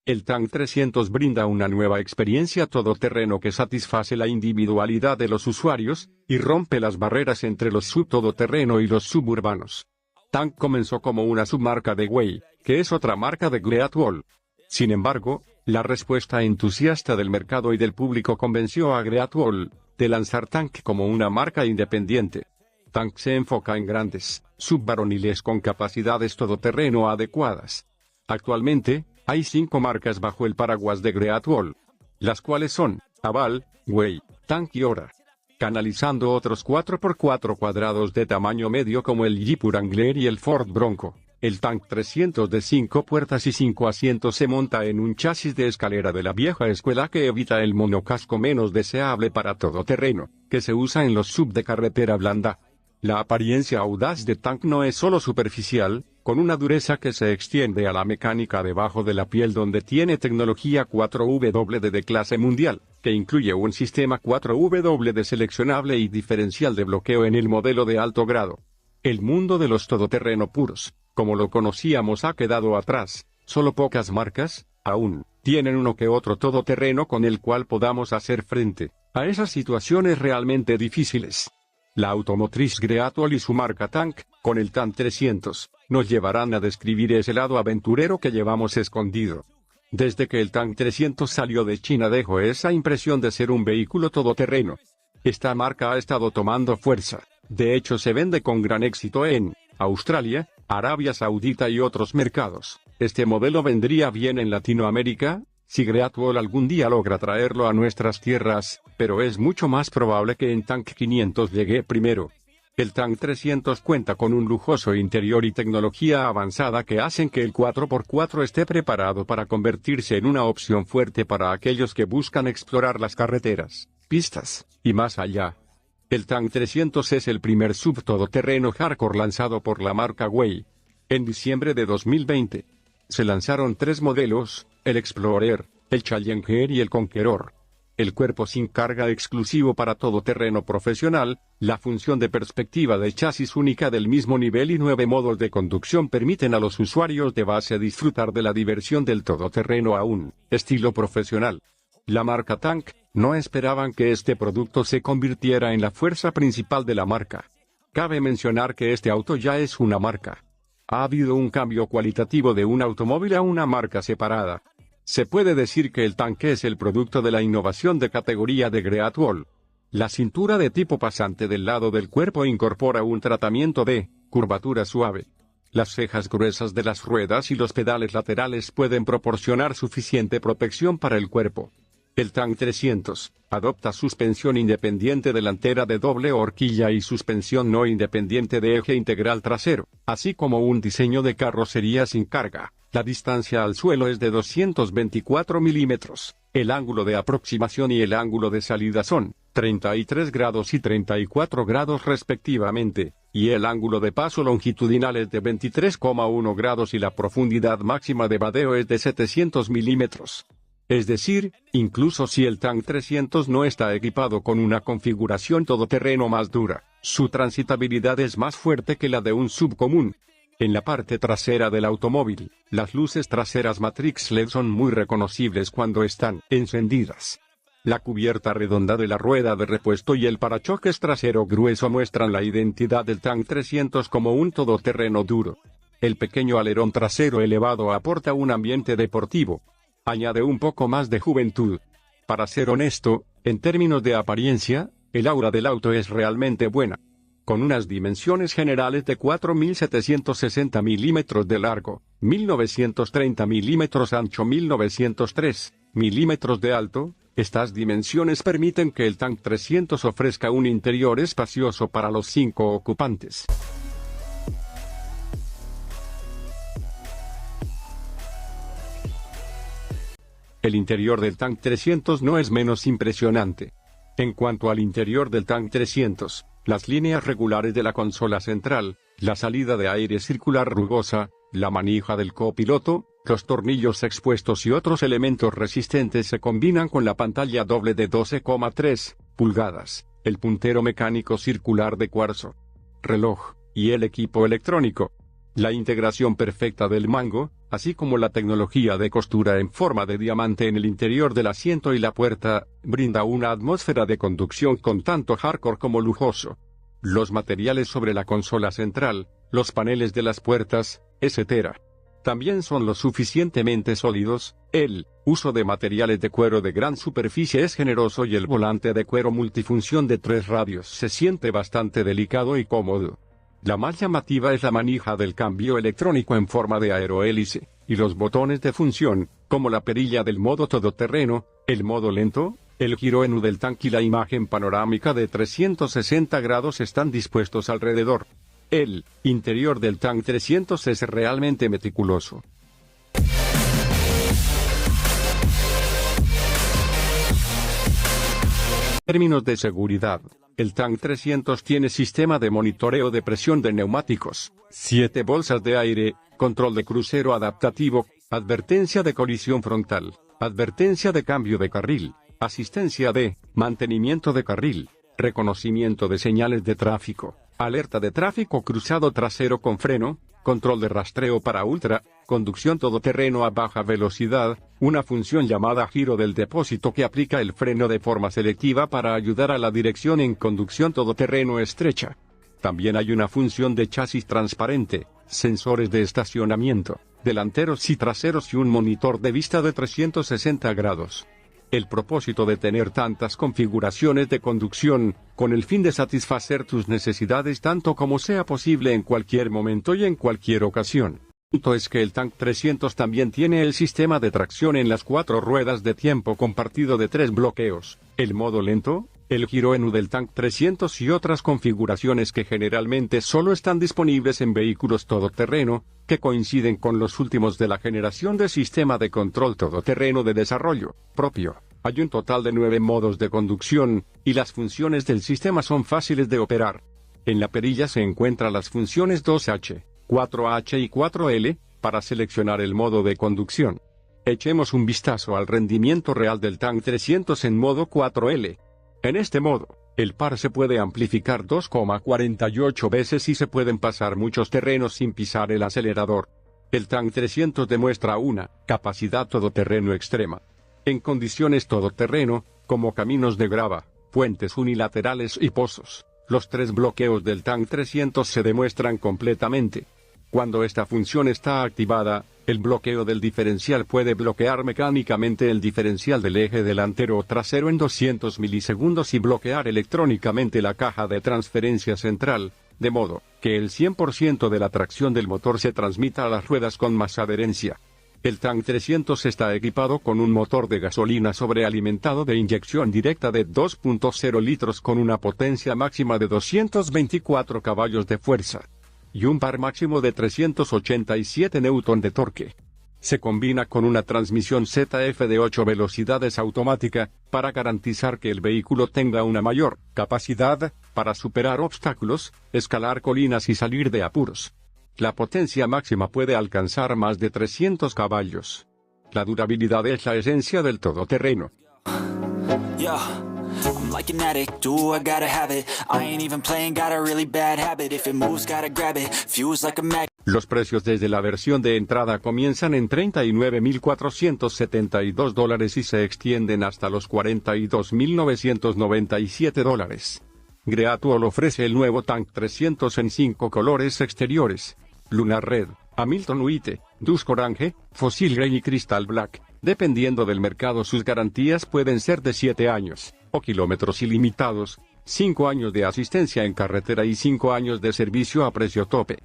El Tank 300 brinda una nueva experiencia todoterreno que satisface la individualidad de los usuarios, y rompe las barreras entre los subtodoterreno y los suburbanos. Tank comenzó como una submarca de Way, que es otra marca de Great Wall. Sin embargo, la respuesta entusiasta del mercado y del público convenció a Great Wall de lanzar Tank como una marca independiente. Tank se enfoca en grandes, subvaroniles con capacidades todoterreno adecuadas. Actualmente, hay 5 marcas bajo el paraguas de Great Wall, las cuales son Aval, Way, Tank y Ora, canalizando otros 4x4 cuadrados de tamaño medio como el Jeep Wrangler y el Ford Bronco. El Tank 300 de 5 puertas y 5 asientos se monta en un chasis de escalera de la vieja escuela que evita el monocasco menos deseable para todoterreno, que se usa en los sub de carretera blanda. La apariencia audaz de Tank no es solo superficial, con una dureza que se extiende a la mecánica debajo de la piel, donde tiene tecnología 4WD de clase mundial, que incluye un sistema 4WD seleccionable y diferencial de bloqueo en el modelo de alto grado. El mundo de los todoterreno puros, como lo conocíamos, ha quedado atrás. Solo pocas marcas, aún, tienen uno que otro todoterreno con el cual podamos hacer frente a esas situaciones realmente difíciles. La automotriz Great Wall y su marca Tank, con el Tank 300, nos llevarán a describir ese lado aventurero que llevamos escondido. Desde que el Tank 300 salió de China dejó esa impresión de ser un vehículo todoterreno. Esta marca ha estado tomando fuerza. De hecho, se vende con gran éxito en Australia, Arabia Saudita y otros mercados. Este modelo vendría bien en Latinoamérica, si Great Wall algún día logra traerlo a nuestras tierras, pero es mucho más probable que en Tank 500 llegue primero. El Tank 300 cuenta con un lujoso interior y tecnología avanzada que hacen que el 4x4 esté preparado para convertirse en una opción fuerte para aquellos que buscan explorar las carreteras, pistas, y más allá. El Tank 300 es el primer sub todoterreno hardcore lanzado por la marca Way. En diciembre de 2020, se lanzaron 3 modelos, el Explorer, el Challenger y el Conqueror. El cuerpo sin carga exclusivo para todoterreno profesional, la función de perspectiva de chasis única del mismo nivel y 9 modos de conducción permiten a los usuarios de base disfrutar de la diversión del todoterreno a un estilo profesional. La marca Tank no esperaban que este producto se convirtiera en la fuerza principal de la marca. Cabe mencionar que este auto ya es una marca. Ha habido un cambio cualitativo de un automóvil a una marca separada. Se puede decir que el Tank es el producto de la innovación de categoría de Great Wall. La cintura de tipo pasante del lado del cuerpo incorpora un tratamiento de curvatura suave. Las cejas gruesas de las ruedas y los pedales laterales pueden proporcionar suficiente protección para el cuerpo. El Tank 300 adopta suspensión independiente delantera de doble horquilla y suspensión no independiente de eje integral trasero, así como un diseño de carrocería sin carga. La distancia al suelo es de 224 milímetros. El ángulo de aproximación y el ángulo de salida son 33 grados y 34 grados respectivamente, y el ángulo de paso longitudinal es de 23,1 grados y la profundidad máxima de vadeo es de 700 milímetros. Es decir, incluso si el Tank 300 no está equipado con una configuración todoterreno más dura, su transitabilidad es más fuerte que la de un sub común. En la parte trasera del automóvil, las luces traseras Matrix LED son muy reconocibles cuando están encendidas. La cubierta redonda de la rueda de repuesto y el parachoques trasero grueso muestran la identidad del Tank 300 como un todoterreno duro. El pequeño alerón trasero elevado aporta un ambiente deportivo. Añade un poco más de juventud. Para ser honesto, en términos de apariencia, el aura del auto es realmente buena. Con unas dimensiones generales de 4.760 milímetros de largo, 1.930 milímetros ancho, 1.903 milímetros de alto, estas dimensiones permiten que el Tank 300 ofrezca un interior espacioso para los 5 ocupantes. El interior del Tank 300 no es menos impresionante. En cuanto al interior del Tank 300, las líneas regulares de la consola central, la salida de aire circular rugosa, la manija del copiloto, los tornillos expuestos y otros elementos resistentes se combinan con la pantalla doble de 12,3 pulgadas, el puntero mecánico circular de cuarzo, reloj, y el equipo electrónico. La integración perfecta del mango, así como la tecnología de costura en forma de diamante en el interior del asiento y la puerta, brinda una atmósfera de conducción con tanto hardcore como lujoso. Los materiales sobre la consola central, los paneles de las puertas, etc. También son lo suficientemente sólidos, el uso de materiales de cuero de gran superficie es generoso y el volante de cuero multifunción de 3 radios se siente bastante delicado y cómodo. La más llamativa es la manija del cambio electrónico en forma de aerohélice, y los botones de función, como la perilla del modo todoterreno, el modo lento, el giro en U del tanque y la imagen panorámica de 360 grados están dispuestos alrededor. El interior del Tank 300 es realmente meticuloso. En términos de seguridad, el Tank 300 tiene sistema de monitoreo de presión de neumáticos, 7 bolsas de aire, control de crucero adaptativo, advertencia de colisión frontal, advertencia de cambio de carril, asistencia de mantenimiento de carril, reconocimiento de señales de tráfico, alerta de tráfico cruzado trasero con freno, control de rastreo para ultra, conducción todoterreno a baja velocidad, una función llamada giro del depósito que aplica el freno de forma selectiva para ayudar a la dirección en conducción todoterreno estrecha. También hay una función de chasis transparente, sensores de estacionamiento, delanteros y traseros y un monitor de vista de 360 grados. El propósito de tener tantas configuraciones de conducción, con el fin de satisfacer tus necesidades tanto como sea posible en cualquier momento y en cualquier ocasión. El punto es que el Tank 300 también tiene el sistema de tracción en las 4 ruedas de tiempo compartido de 3 bloqueos, el modo lento, el giro en U del Tank 300 y otras configuraciones que generalmente solo están disponibles en vehículos todoterreno, que coinciden con los últimos de la generación de sistema de control todoterreno de desarrollo propio. Hay un total de 9 modos de conducción, y las funciones del sistema son fáciles de operar. En la perilla se encuentran las funciones 2H, 4H y 4L, para seleccionar el modo de conducción. Echemos un vistazo al rendimiento real del Tank 300 en modo 4L. En este modo, el par se puede amplificar 2,48 veces y se pueden pasar muchos terrenos sin pisar el acelerador. El Tank 300 demuestra una capacidad todoterreno extrema. En condiciones todoterreno, como caminos de grava, puentes unilaterales y pozos, los 3 bloqueos del Tank 300 se demuestran completamente. Cuando esta función está activada, el bloqueo del diferencial puede bloquear mecánicamente el diferencial del eje delantero o trasero en 200 milisegundos y bloquear electrónicamente la caja de transferencia central, de modo que el 100% de la tracción del motor se transmita a las ruedas con más adherencia. El Tank 300 está equipado con un motor de gasolina sobrealimentado de inyección directa de 2.0 litros con una potencia máxima de 224 caballos de fuerza y un par máximo de 387 Newton de torque. Se combina con una transmisión ZF de 8 velocidades automática, para garantizar que el vehículo tenga una mayor capacidad para superar obstáculos, escalar colinas y salir de apuros. La potencia máxima puede alcanzar más de 300 caballos. La durabilidad es la esencia del todoterreno. I'm like an addict, do I gotta have it. I ain't even playing, got a really bad habit. If it moves, gotta grab it, fuse like a mag. Los precios desde la versión de entrada comienzan en $39,472 y se extienden hasta los $42,997. Greatwall ofrece el nuevo Tank 300 en 5 colores exteriores: Lunar Red, Hamilton White, Dusk Orange, Fossil Grey y Crystal Black. Dependiendo del mercado, sus garantías pueden ser de 7 años, o kilómetros ilimitados, 5 años de asistencia en carretera y 5 años de servicio a precio tope.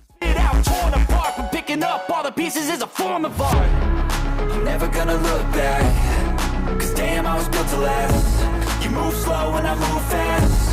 You move slow and I move fast.